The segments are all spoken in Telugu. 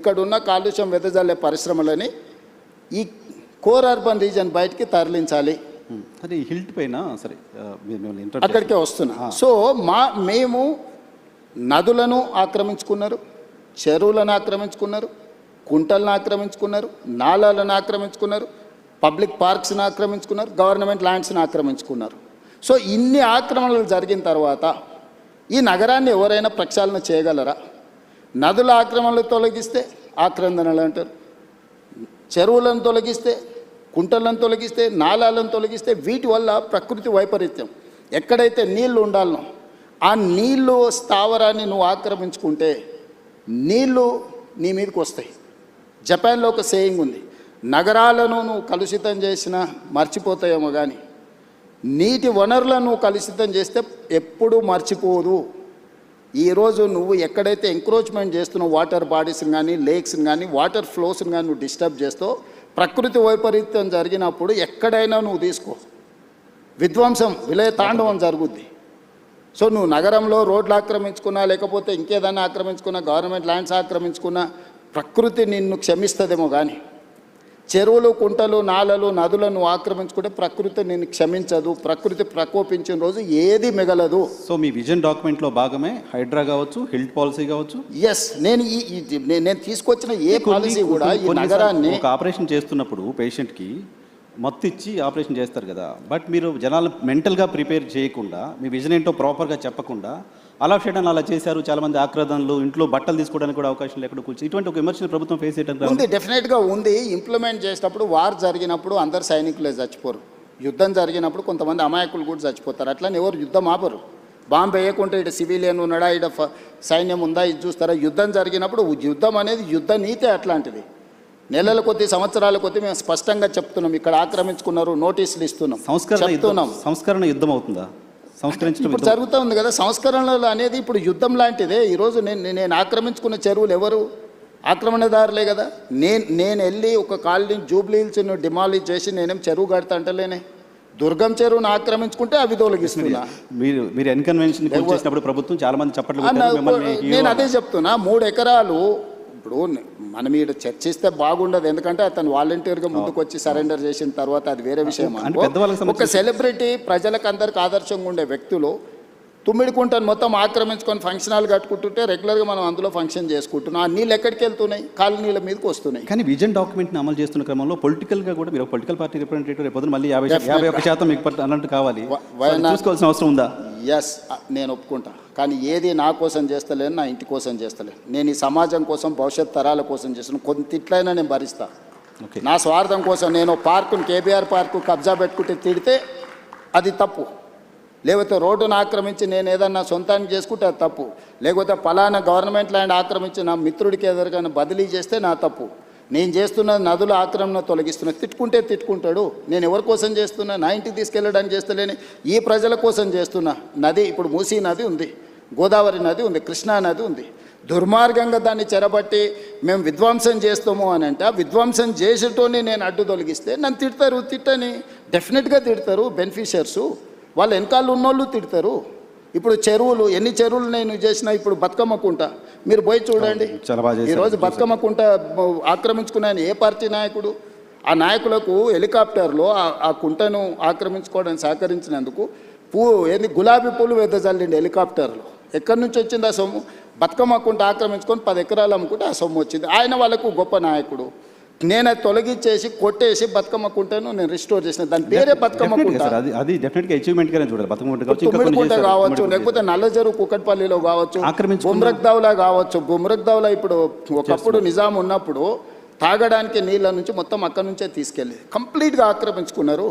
ఇక్కడ ఉన్న కాలుష్యం వెదజల్లే పరిశ్రమలని ఈ కోర్ అర్బన్ రీజన్ బయటికి తరలించాలి. అది హిల్ట్ పైన సరే అక్కడికే వస్తున్నా. సో మేము నదులను ఆక్రమించుకున్నారు, చెరువులను ఆక్రమించుకున్నారు, కుంటలను ఆక్రమించుకున్నారు, నాలాలను ఆక్రమించుకున్నారు, పబ్లిక్ పార్క్స్ని ఆక్రమించుకున్నారు, గవర్నమెంట్ ల్యాండ్స్ని ఆక్రమించుకున్నారు. సో ఇన్ని ఆక్రమణలు జరిగిన తర్వాత ఈ నగరాన్ని ఎవరైనా ప్రక్షాళన చేయగలరా? నదుల ఆక్రమణలు తొలగిస్తే ఆక్రందనలు అంటారు, చెరువులను తొలగిస్తే, కుంటలను తొలగిస్తే, నాలాలను తొలగిస్తే వీటి వల్ల ప్రకృతి వైపరీత్యం. ఎక్కడైతే నీళ్లు ఉండాలనో ఆ నీళ్ళు స్థావరాన్ని నువ్వు ఆక్రమించుకుంటే నీళ్ళు నీ మీదకి వస్తాయి. జపాన్లో ఒక సేయింగ్ ఉంది, నగరాలను నువ్వు కలుషితం చేసినా మర్చిపోతాయేమో కానీ నీటి వనరులను నువ్వు కలుషితం చేస్తే ఎప్పుడూ మర్చిపోదు. ఈరోజు నువ్వు ఎక్కడైతే ఎంక్రోచ్మెంట్ చేస్తున్నావు వాటర్ బాడీస్ని కానీ, లేక్స్ని కానీ, వాటర్ ఫ్లోస్ని కానీ నువ్వు డిస్టర్బ్ చేస్తావు, ప్రకృతి వైపరీత్యం జరిగినప్పుడు ఎక్కడైనా నువ్వు తీసుకో విధ్వంసం, విలయ తాండవం జరుగుద్ది. సో నువ్వు నగరంలో రోడ్లు ఆక్రమించుకున్నా, లేకపోతే ఇంకేదైనా ఆక్రమించుకున్నా, గవర్నమెంట్ ల్యాండ్స్ ఆక్రమించుకున్నా ప్రకృతి నిన్ను క్షమిస్తుందేమో కానీ చెరువులు, కుంటలు, నాలలు, నదులను ఆక్రమించుకుంటే ప్రకృతి నిన్ను క్షమించదు. ప్రకృతి ప్రకోపించిన రోజు ఏది మిగలదు. సో మీ విజన్ డాక్యుమెంట్లో భాగమే హైడ్రా కావచ్చు, హిల్ట్ పాలసీ కావచ్చు. ఎస్, నేను తీసుకొచ్చిన ఏ పాలసీ కూడా ఈ నగరాన్ని ఒక ఆపరేషన్ చేస్తున్నప్పుడు పేషెంట్కి మత్తు ఇచ్చి ఆపరేషన్ చేస్తారు కదా, బట్ మీరు జనాలు మెంటల్గా ప్రిపేర్ చేయకుండా, మీ విజన్ ఏంటో ప్రాపర్గా చెప్పకుండా అలా చేయడం అలా చేశారు. చాలామంది ఆక్రదనలు, ఇంట్లో బట్టలు తీసుకోవడానికి కూడా అవకాశం లేకుండా కూర్చొని ఇటువంటి ఒక విమర్శలు ప్రభుత్వం ఫేస్ చేయడం ఉంది. డెఫినెట్గా ఉంది. ఇంప్లిమెంట్ చేసేటప్పుడు వార్ జరిగినప్పుడు అందరు సైనికులే చచ్చిపోరు, యుద్ధం జరిగినప్పుడు కొంతమంది అమాయకులు కూడా చచ్చిపోతారు. అట్లని ఎవరు యుద్ధం ఆపరు. బాంబు వేయకుంటే ఇటు సివిలియన్ ఉన్నాడా, ఇటు సైన్యం ఉందా, ఇది చూస్తారా? యుద్ధం జరిగినప్పుడు యుద్ధం అనేది యుద్ధ నీతి అట్లాంటిది. నెలల కొద్ది, సంవత్సరాల కొద్ది మేము స్పష్టంగా చెప్తున్నాం, ఇక్కడ ఆక్రమించుకున్నారు, నోటీసులు ఇస్తున్నాం, సంస్కరణ యుద్ధం అవుతుందా? ఇప్పుడు జరుగుతూ ఉంది కదా సంస్కరణలు అనేది. ఇప్పుడు యుద్ధం లాంటిదే. ఈరోజు నేను ఆక్రమించుకున్న చెరువులు ఎవరు? ఆక్రమణదారులే కదా. నేను వెళ్ళి ఒక కాలనీ జూబ్లీ హిల్స్ను డిమాలిష్ చేసి నేనేం చెరువు కడతా అంటలేనే. దుర్గం చెరువును ఆక్రమించుకుంటే అవి తొలగిస్తున్నా. మీరు ఎన్కన్వెన్షన్ చేసినప్పుడు ప్రభుత్వం చాలా మంది చెప్పట్లేదు. నేను అదే చెప్తున్నా, 3 ఎకరాలు ఇప్పుడు మనం ఇక్కడ చర్చిస్తే బాగుండదు, ఎందుకంటే అతను వాలంటీర్గా ముందుకు వచ్చి సరెండర్ చేసిన తర్వాత అది వేరే విషయం. ఒక సెలబ్రిటీ ప్రజలకు అందరికి ఆదర్శంగా ఉండే వ్యక్తులు తుమ్మిడికుంటను మొత్తం ఆక్రమించుకొని ఫంక్షన్ హాల్ కట్టుకుంటుంటే రెగ్యులర్గా మనం అందులో ఫంక్షన్ చేసుకుంటున్నాం. ఆ నీళ్ళు ఎక్కడికి వెళ్తున్నాయి? కాలనీల మీదకి వస్తున్నాయి. కానీ విజన్ డాక్యుమెంట్ని అమలు చేస్తున్న క్రమంలో పొలిటికల్గా కూడా మీరు పొలిటికల్ పార్టీ రిప్రజెంటేటివ్ రేపు మళ్ళీ 51% మీకు అన్నట్టు కావాలి, చూసుకోవాల్సిన అవసరం ఉందా? ఎస్, నేను ఒప్పుకుంటా. కానీ ఏది నా కోసం చేస్తలేను, నా ఇంటి కోసం చేస్తలేను. నేను ఈ సమాజం కోసం, భవిష్యత్ తరాల కోసం చేస్తున్నాను. కొంత తిట్లైనా నేను భరిస్తా. నా స్వార్థం కోసం నేను పార్కును, కేబీఆర్ పార్కు కబ్జా పెట్టుకుంటే తిడితే అది తప్పు. లేకపోతే రోడ్డును ఆక్రమించి నేను ఏదన్నా సొంతానికి చేసుకుంటే అది తప్పు. లేకపోతే పలానా గవర్నమెంట్ ల్యాండ్ ఆక్రమించి నా మిత్రుడికి ఎదురుగానే బదిలీ చేస్తే నా తప్పు. నేను చేస్తున్న నదుల ఆక్రమణ తొలగిస్తున్నా. తిట్టుకుంటే తిట్టుకుంటాడు. నేను ఎవరి కోసం చేస్తున్నా? నా ఇంటికి తీసుకెళ్ళడానికి చేస్తలేని ఈ ప్రజల కోసం చేస్తున్నా. నది ఇప్పుడు మూసీ నది ఉంది, గోదావరి నది ఉంది, కృష్ణా నది ఉంది. దుర్మార్గంగా దాన్ని చెరబట్టి మేము విధ్వంసం చేస్తాము అని అంటే ఆ విధ్వంసం చేసేటోని నేను అడ్డు తొలగిస్తే నన్ను తిడతారు. తిట్టని డెఫినెట్గా తిడతారు. బెనిఫిషియర్సు వాళ్ళు వెనకాల ఉన్నోళ్ళు తిడతారు. ఇప్పుడు చెరువులు, ఎన్ని చెరువులు నేను చేసినా, ఇప్పుడు బతుకమ్మ కుంట మీరు పోయి చూడండి. ఈరోజు బతుకమ్మ కుంట ఆక్రమించుకున్నాను ఏ పార్టీ నాయకుడు? ఆ నాయకులకు హెలికాప్టర్లో ఆ కుంటను ఆక్రమించుకోవడానికి సహకరించినందుకు గులాబీ పూలు వెదజల్లిండి హెలికాప్టర్లో. ఎక్కడి నుంచి వచ్చింది ఆ సొమ్ము? బతుకమ్మ కుంట ఆక్రమించుకొని 10 ఎకరాలు అమ్ముకుంటే ఆ సొమ్ము వచ్చింది. ఆయన వాళ్ళకు గొప్ప నాయకుడు. నేను అది తొలగించేసి కొట్టేసి బతుకమ్మ కుంటను నేను రిస్టోర్ చేసిన. దాని పేరే బతుకమ్మ కుంట. అది డెఫినెట్గా అచీవ్మెంట్గానే చూడాలి. తుమ్మిడికుంట కావచ్చు, లేకపోతే నల్లజరు కుకట్పల్లిలో కావచ్చు, బుమ్రక్దావ్లా కావచ్చు. బుమ్రక్దావ్లా ఇప్పుడు ఒకప్పుడు నిజాం ఉన్నప్పుడు తాగడానికి నీళ్ళ నుంచి మొత్తం అక్కడి నుంచే తీసుకెళ్ళి కంప్లీట్గా ఆక్రమించుకున్నారు.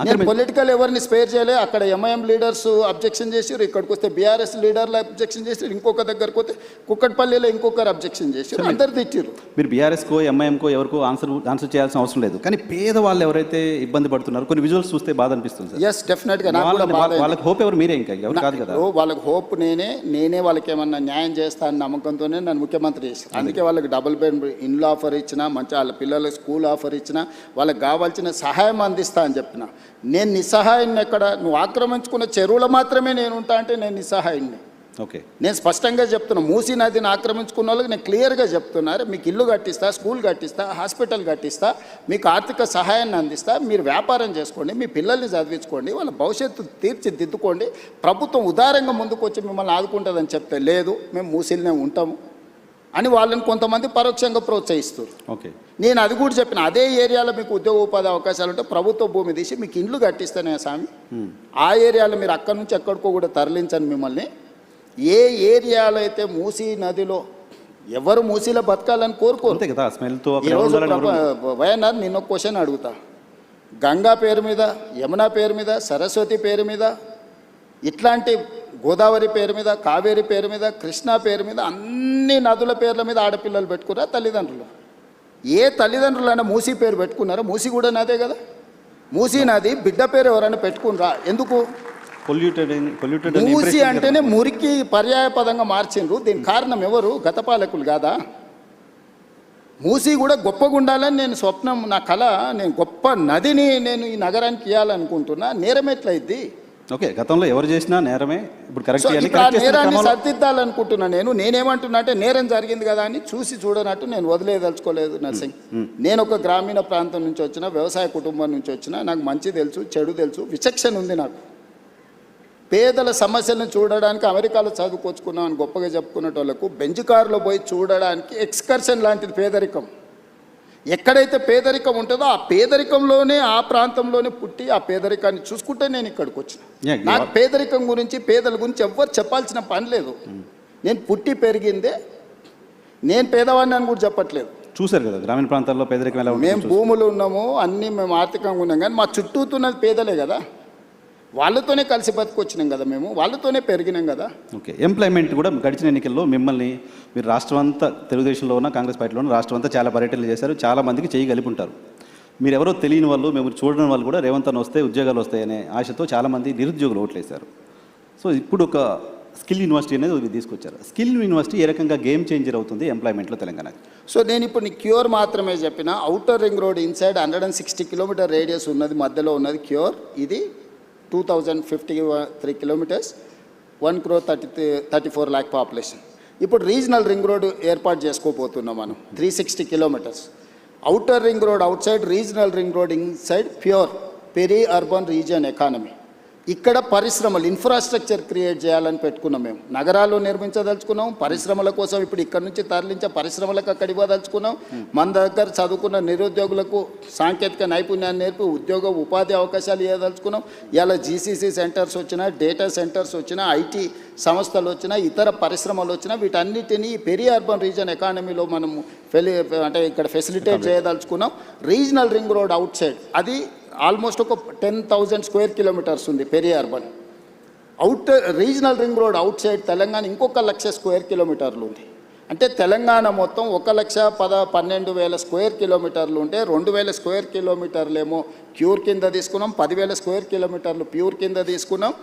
నేను పొలిటికల్ ఎవరిని స్పేర్ చేయలే. అక్కడ ఎంఐఎం లీడర్స్ అబ్జెక్షన్ చేసారు, ఇక్కడికి వస్తే బీఆర్ఎస్ లీడర్లు అబ్జెక్షన్ చేసారు, ఇంకొక దగ్గరకు వస్తే కుక్కట్పల్లిలో ఇంకొకరు అబ్జెక్షన్ చేసారు, అందరు తిట్టారు. మీరు బీఆర్ఎస్కో ఎంఐఎంకో ఎవరికో ఆన్సర్ చేయాల్సిన అవసరం లేదు. కానీ పేదవాళ్ళు ఎవరైతే ఇబ్బంది పడుతున్నారు, కొన్ని విజువల్స్ చూస్తే బాధ అనిపిస్తుంది. ఎస్, డెఫినెట్గా వాళ్ళకి హోప్ ఎవరు? మీరే, ఇంకా ఎవరు కాదు కదా. వాళ్ళకి హోప్ నేనే వాళ్ళకి ఏమన్నా న్యాయం చేస్తానని నమ్మకంతోనే నన్ను ముఖ్యమంత్రి చేశాను. అందుకే వాళ్ళకి డబుల్ బెడ్ ఇండ్లు ఆఫర్ ఇచ్చిన, మంచి వాళ్ళ పిల్లలకు స్కూల్ ఆఫర్ ఇచ్చిన, వాళ్ళకి కావాల్సిన సహాయం అందిస్తా అని చెప్పిన. నేను నిస్సహాయాన్ని ఎక్కడ? నువ్వు ఆక్రమించుకున్న చెరువులు మాత్రమే నేను ఉంటా అంటే నేను నిస్సహాయాన్ని. ఓకే. నేను స్పష్టంగా చెప్తున్నా, మూసీ నదిని ఆక్రమించుకున్న వాళ్ళకి నేను క్లియర్గా చెప్తున్నారు, మీకు ఇల్లు కట్టిస్తా, స్కూల్ కట్టిస్తా, హాస్పిటల్ కట్టిస్తా, మీకు ఆర్థిక సహాయాన్ని అందిస్తా, మీరు వ్యాపారం చేసుకోండి, మీ పిల్లల్ని చదివించుకోండి, వాళ్ళ భవిష్యత్తు తీర్చిదిద్దుకోండి, ప్రభుత్వం ఉదారంగా ముందుకు వచ్చి మిమ్మల్ని ఆదుకుంటుందని చెప్తే లేదు మేము మూసీలనే ఉంటాము అని వాళ్ళని కొంతమంది పరోక్షంగా ప్రోత్సహిస్తారు. ఓకే. నేను అది కూడా చెప్పిన, అదే ఏరియాలో మీకు ఉద్యోగ ఉపాధి అవకాశాలు ఉంటే ప్రభుత్వ భూమి తీసి మీకు ఇండ్లు కట్టిస్తానే స్వామి, ఆ ఏరియాలో మీరు అక్కడి నుంచి ఎక్కడికో కూడా తరలించండి మిమ్మల్ని. ఏ ఏరియాలో అయితే మూసీ నదిలో ఎవరు మూసీలో బతకాలని కోరుకోరు కదా, స్మెల్తో. ఈరోజు వైఎన్ఆర్ నిన్న క్వశ్చన్ అడుగుతా, గంగా పేరు మీద, యమునా పేరు మీద, సరస్వతి పేరు మీద, ఇట్లాంటి గోదావరి పేరు మీద, కావేరి పేరు మీద, కృష్ణా పేరు మీద, అన్ని నదుల పేర్ల మీద ఆడపిల్లలు పెట్టుకున్నారా తల్లిదండ్రులు? ఏ తల్లిదండ్రులైనా మూసీ పేరు పెట్టుకున్నారా? మూసీ కూడా నదే కదా. మూసీ నది బిడ్డ పేరు ఎవరైనా పెట్టుకున్నారా? ఎందుకు? మూసీ అంటేనే మురికి పర్యాయ పదంగా మార్చిండ్రు. దీనికి కారణం ఎవరు? గత పాలకులు కాదా? మూసీ కూడా గొప్పగా ఉండాలని నేను స్వప్నం, నా కళ, నేను గొప్ప నదిని నేను ఈ నగరానికి ఇవ్వాలనుకుంటున్నా. నేరం ఎట్లయిద్ది? ఓకే, గతంలో ఎవరు చేసినా నేరమే. ఇప్పుడు నేరాన్ని సరిదిద్దాలనుకుంటున్నా. నేనేమంటున్నా అంటే, నేరం జరిగింది కదా అని చూసి చూడనట్టు నేను వదిలేదలుచుకోలేదు నర్సింగ్. నేను ఒక గ్రామీణ ప్రాంతం నుంచి వచ్చిన, వ్యవసాయ కుటుంబం నుంచి వచ్చిన, నాకు మంచి తెలుసు, చెడు తెలుసు, విచక్షణ ఉంది నాకు. పేదల సమస్యలను చూడడానికి అమెరికాలో చదువుకొచ్చుకున్నాం అని గొప్పగా చెప్పుకునేటోళ్లకు బెంచ్ కారులో పోయి చూడడానికి ఎక్స్కర్షన్ లాంటిది పేదరికం. ఎక్కడైతే పేదరికం ఉంటుందో ఆ పేదరికంలోనే, ఆ ప్రాంతంలోనే పుట్టి ఆ పేదరికాన్ని చూసుకుంటే నేను ఇక్కడికి వచ్చిన. నాకు పేదరికం గురించి, పేదల గురించి ఎవ్వరు చెప్పాల్సిన పని లేదు. నేను పుట్టి పెరిగిందే, నేను పేదవాడిని అని కూడా చెప్పట్లేదు. చూసారు కదా గ్రామీణ ప్రాంతాల్లో పేదరికం ఎలా ఉంది. మేము భూములు ఉన్నాము, అన్నీ మేము ఆర్థికంగా ఉన్నాం, కానీ మా చుట్టూతున్నది పేదలే కదా. వాళ్ళతోనే కలిసి బతికొచ్చినాం కదా, మేము వాళ్ళతోనే పెరిగినాం కదా. ఓకే. ఎంప్లాయ్మెంట్ కూడా గడిచిన ఎన్నికల్లో మిమ్మల్ని, మీరు రాష్ట్రం అంతా తెలుగుదేశంలో ఉన్న, కాంగ్రెస్ పార్టీలో ఉన్న, రాష్ట్రం అంతా చాలా పర్యటనలు చేశారు, చాలా మందికి చేయగలిపి ఉంటారు. మీరు ఎవరో తెలియని వాళ్ళు, మేము చూడని వాళ్ళు కూడా రేవంత్ అన్న వస్తే ఉద్యోగాలు వస్తాయనే ఆశతో చాలామంది నిరుద్యోగులు ఓట్లేశారు. సో ఇప్పుడు ఒక స్కిల్ యూనివర్సిటీ అనేది తీసుకొచ్చారు. స్కిల్ యూనివర్సిటీ ఏ రకంగా గేమ్ చేంజర్ అవుతుంది ఎంప్లాయ్మెంట్లో తెలంగాణకి? సో నేను ఇప్పుడు నీ క్యూర్ మాత్రమే చెప్పిన. Outer ring road inside 160 kilometre radius ఉన్నది, మధ్యలో ఉన్నది క్యూర్. ఇది 2053 కిలోమీటర్స్, 1,34 lakh పాపులేషన్. ఇప్పుడు రీజనల్ రింగ్ రోడ్ ఏర్పాటు చేసుకోబోతున్నాం మనం, 360 kilometres. Outer ring road outside, regional ring road inside, PURE peri urban region economy. ఇక్కడ పరిశ్రమలు, ఇన్ఫ్రాస్ట్రక్చర్ క్రియేట్ చేయాలని పెట్టుకున్నాం మేము. నగరాల్లో నిర్మించదలుచుకున్నాం, పరిశ్రమల కోసం ఇప్పుడు ఇక్కడ నుంచి తరలించే పరిశ్రమలకు అక్కడ ఇవ్వదలుచుకున్నాం. మన దగ్గర చదువుకున్న నిరుద్యోగులకు సాంకేతిక నైపుణ్యాన్ని నేర్పి ఉద్యోగ ఉపాధి అవకాశాలు ఇవ్వదలుచుకున్నాం. ఇలా జీసీసీ సెంటర్స్ వచ్చినా, డేటా సెంటర్స్ వచ్చినా, ఐటీ సంస్థలు వచ్చినా, ఇతర పరిశ్రమలు వచ్చినా, వీటన్నిటినీ పెరీ అర్బన్ రీజియన్ ఎకానమీలో మనము అంటే ఇక్కడ ఫెసిలిటేట్ చేయదలుచుకున్నాం. Regional ring road outside అది ఆల్మోస్ట్ ఒక 10,000 స్క్వేర్ కిలోమీటర్స్ ఉంది peri urban. Regional ring road outside Telangana ఇంకొక 1,00,000 స్క్వేర్ కిలోమీటర్లు ఉంది. అంటే తెలంగాణ మొత్తం 1,12,000 స్క్వేర్ కిలోమీటర్లు ఉంటే 2,000 స్క్వేర్ కిలోమీటర్లు ఏమో క్యూర్ కింద తీసుకున్నాం, 10,000 స్క్వేర్ కిలోమీటర్లు ప్యూర్ కింద తీసుకున్నాం,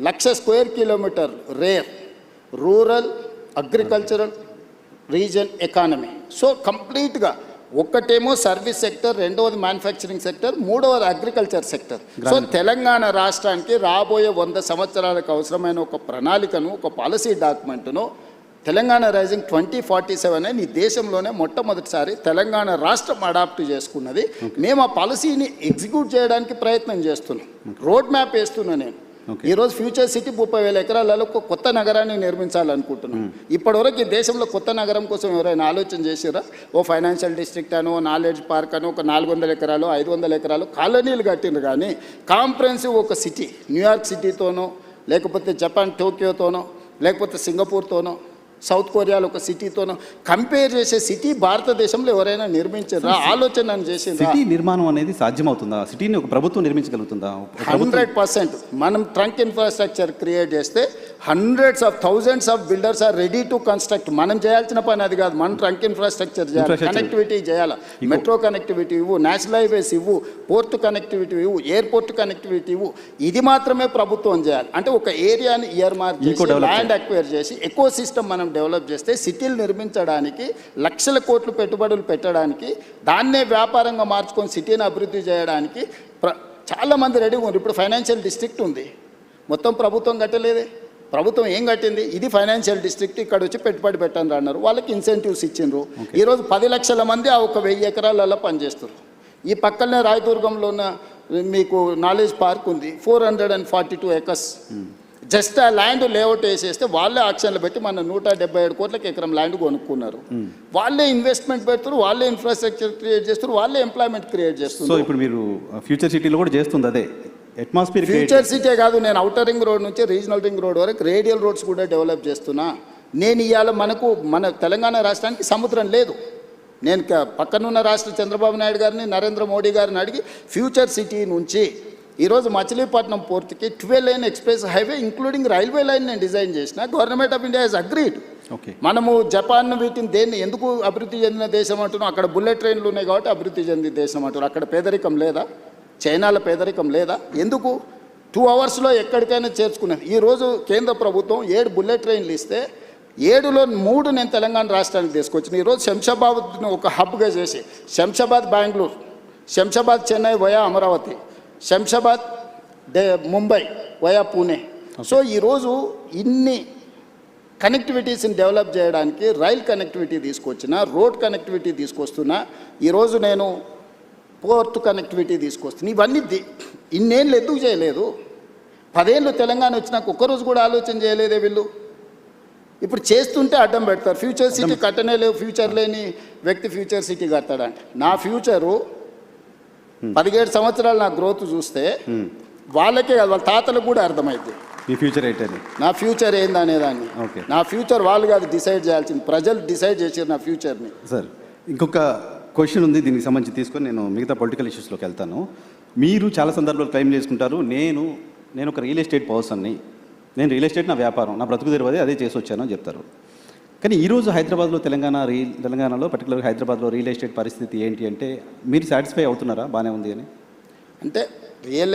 1,00,000 square kilometre RARE rural agricultural region economy. So కంప్లీట్గా ఒకటేమో సర్వీస్ సెక్టర్, రెండవది మ్యానుఫ్యాక్చరింగ్ సెక్టర్, మూడవది అగ్రికల్చర్ సెక్టర్. సో తెలంగాణ రాష్ట్రానికి రాబోయే 100 సంవత్సరాలకు అవసరమైన ఒక ప్రణాళికను, ఒక పాలసీ డాక్యుమెంట్ను తెలంగాణ రైజింగ్ 2047 అని ఈ దేశంలోనే మొట్టమొదటిసారి తెలంగాణ రాష్ట్రం అడాప్ట్ చేసుకున్నది. మేము ఆ పాలసీని ఎగ్జిక్యూట్ చేయడానికి ప్రయత్నం చేస్తున్నాం, రోడ్ మ్యాప్ వేస్తున్నా నేను. ఈరోజు ఫ్యూచర్ సిటీ 30,000 ఎకరాలలో ఒక కొత్త నగరాన్ని నిర్మించాలనుకుంటున్నాం. ఇప్పటివరకు ఈ దేశంలో కొత్త నగరం కోసం ఎవరైనా ఆలోచన చేసిరా? ఓ ఫైనాన్షియల్ డిస్ట్రిక్ట్ అనో, నాలెడ్జ్ పార్క్ అనో, ఒక 400 ఎకరాలు 500 ఎకరాలు కాలనీలు కట్టిండ్రు. కానీ కాంప్రహెన్సివ్ ఒక సిటీ, న్యూయార్క్ సిటీతోనో, లేకపోతే జపాన్ టోక్యోతోనో, లేకపోతే సింగపూర్తోనో, సౌత్ కొరియాలో ఒక సిటీతోనో కంపేర్ చేసే సిటీ భారతదేశంలో ఎవరైనా నిర్మించారా? ఆలోచన చేసింది. సిటీ నిర్మాణం అనేది సాధ్యమవుతుందా? సిటీని ఒక ప్రభుత్వం నిర్మించగలుగుతుందా? 100%. మనం ట్రంక్ ఇన్ఫ్రాస్ట్రక్చర్ క్రియేట్ చేస్తే hundreds of thousands of builders are ready to construct. మనం చేయాల్సిన పని అది కాదు, మనం ట్రంక్ ఇన్ఫ్రాస్ట్రక్చర్ చేయాలి, కనెక్టివిటీ చేయాలి, మెట్రో కనెక్టివిటీ ఇవ్వు, నేషనల్ హైవేస్ ఇవ్వు, పోర్ట్ కనెక్టివిటీ ఇవ్వు, ఎయిర్పోర్ట్ కనెక్టివిటీ ఇవ్వు. ఇది మాత్రమే ప్రభుత్వం చేయాలి. అంటే ఒక ఏరియాని ఇయర్ మార్క్ చేసి, ల్యాండ్ అక్వైర్ చేసి, ఎకో సిస్టమ్ మనం డెవలప్ చేస్తే సిటీలు నిర్మించడానికి, లక్షల కోట్లు పెట్టుబడులు పెట్టడానికి, దాన్నే వ్యాపారంగా మార్చుకొని సిటీని అభివృద్ధి చేయడానికి చాలామంది రెడీగా ఉన్నారు. ఇప్పుడు ఫైనాన్షియల్ డిస్ట్రిక్ట్ ఉంది, మొత్తం ప్రభుత్వం కట్టలేదే. ప్రభుత్వం ఏం కట్టింది? ఇది ఫైనాన్షియల్ డిస్ట్రిక్ట్, ఇక్కడ వచ్చి పెట్టుబడి పెట్టండి అన్నారు. వాళ్ళకి ఇన్సెంటివ్స్ ఇచ్చిండ్రు. ఈరోజు 10 లక్షల మంది ఆ ఒక 1000 ఎకరాలలో పనిచేస్తారు. ఈ పక్కనే రాయదుర్గంలో ఉన్న మీకు నాలెడ్జ్ పార్క్ ఉంది, 442 ఎకర్స్. జస్ట్ ఆ ల్యాండ్ లేఅవుట్ వేసేస్తే వాళ్ళే ఆక్షన్లు పెట్టి మన 177 కోట్లకి ఎకరం ల్యాండ్ కొనుక్కున్నారు. వాళ్ళే ఇన్వెస్ట్మెంట్ పెడుతున్నారు, వాళ్ళే ఇన్ఫ్రాస్ట్రక్చర్ క్రియేట్ చేస్తారు, వాళ్ళే ఎంప్లాయ్మెంట్ క్రియేట్ సో చేస్తున్నారు. ఇప్పుడు మీరు ఫ్యూచర్ సిటీలో కూడా చేస్తుంది అదే అట్మాస్ఫియర్. ఫ్యూచర్ సిటీ కాదు, నేను అవుటర్ రింగ్ రోడ్ నుంచి రీజనల్ రింగ్ రోడ్ వరకు రేడియల్ రోడ్స్ కూడా డెవలప్ చేస్తున్నా. నేను ఇవాళ మన తెలంగాణ రాష్ట్రానికి సముద్రం లేదు. నేను పక్కనున్న రాష్ట్ర చంద్రబాబు నాయుడు గారిని, నరేంద్ర మోడీ గారిని అడిగి ఫ్యూచర్ సిటీ నుంచి ఈరోజు మచిలీపట్నం పోర్ట్కి 12 line express highway including railway line నేను డిజైన్ చేసిన. Government of India has agreed. Okay, మనము జపాన్ వీటిని దేన్ని ఎందుకు అభివృద్ధి చెందిన దేశం అంటున్నాం? అక్కడ బుల్లెట్ ట్రైన్లు ఉన్నాయి కాబట్టి అభివృద్ధి చెందిన దేశం అంటున్నారు. అక్కడ పేదరికం లేదా? చైనాలో పేదరికం లేదా? ఎందుకు 2 అవర్స్లో ఎక్కడికైనా చేర్చుకునేది? ఈరోజు కేంద్ర ప్రభుత్వం 7 బుల్లెట్ ట్రైన్లు ఇస్తే 7లో 3 నేను తెలంగాణ రాష్ట్రానికి తీసుకొచ్చిన. ఈరోజు శంషాబాద్ను ఒక హబ్గా చేసి Shamshabad Bengaluru, Shamshabad Chennai via Amaravati, Shamshabad Mumbai via Pune. So ఈరోజు ఇన్ని కనెక్టివిటీస్ని డెవలప్ చేయడానికి రైల్ కనెక్టివిటీ తీసుకొచ్చిన, రోడ్ కనెక్టివిటీ తీసుకొస్తున్నా. ఈరోజు నేను పోర్ట్ కనెక్టివిటీ తీసుకొస్తుంది. ఇవన్నీ ఇన్నేళ్ళు ఎందుకు చేయలేదు? 10 ఏళ్ళు తెలంగాణ వచ్చినాక ఒక్కరోజు కూడా ఆలోచన చేయలేదే వీళ్ళు. ఇప్పుడు చేస్తుంటే అడ్డం పెడతారు. ఫ్యూచర్ సిటీ కట్టనే లేవు, ఫ్యూచర్ లేని వ్యక్తి ఫ్యూచర్ సిటీ కడతాడంటే నా ఫ్యూచరు 17 సంవత్సరాలు నా గ్రోత్ చూస్తే వాళ్ళకే కాదు, వాళ్ళ తాతలకు కూడా అర్థమైంది మీ ఫ్యూచర్ ఏంటి, నా ఫ్యూచర్ ఏందనేదాన్ని. ఓకే, నా ఫ్యూచర్ వాళ్ళు కాదు డిసైడ్ చేయాల్సింది, ప్రజలు డిసైడ్ చేసారు నా ఫ్యూచర్ని. సార్ ఇంకొక క్వశ్చన్ ఉంది, దీనికి సంబంధించి తీసుకొని నేను మిగతా పొలిటికల్ ఇష్యూస్లోకి వెళ్తాను. మీరు చాలా సందర్భాలు క్లెయిమ్ చేసుకుంటారు, నేను ఒక రియల్ ఎస్టేట్ పర్సన్ని, నేను రియల్ ఎస్టేట్ నా వ్యాపారం, నా బ్రతుకు తెరవదే అదే చేసి వచ్చాను అని చెప్తారు. కానీ ఈరోజు హైదరాబాద్లో తెలంగాణలో పర్టికులర్గా హైదరాబాద్లో రియల్ ఎస్టేట్ పరిస్థితి ఏంటి అంటే మీరు సాటిస్ఫై అవుతున్నారా బాగానే ఉంది అని? అంటే రియల్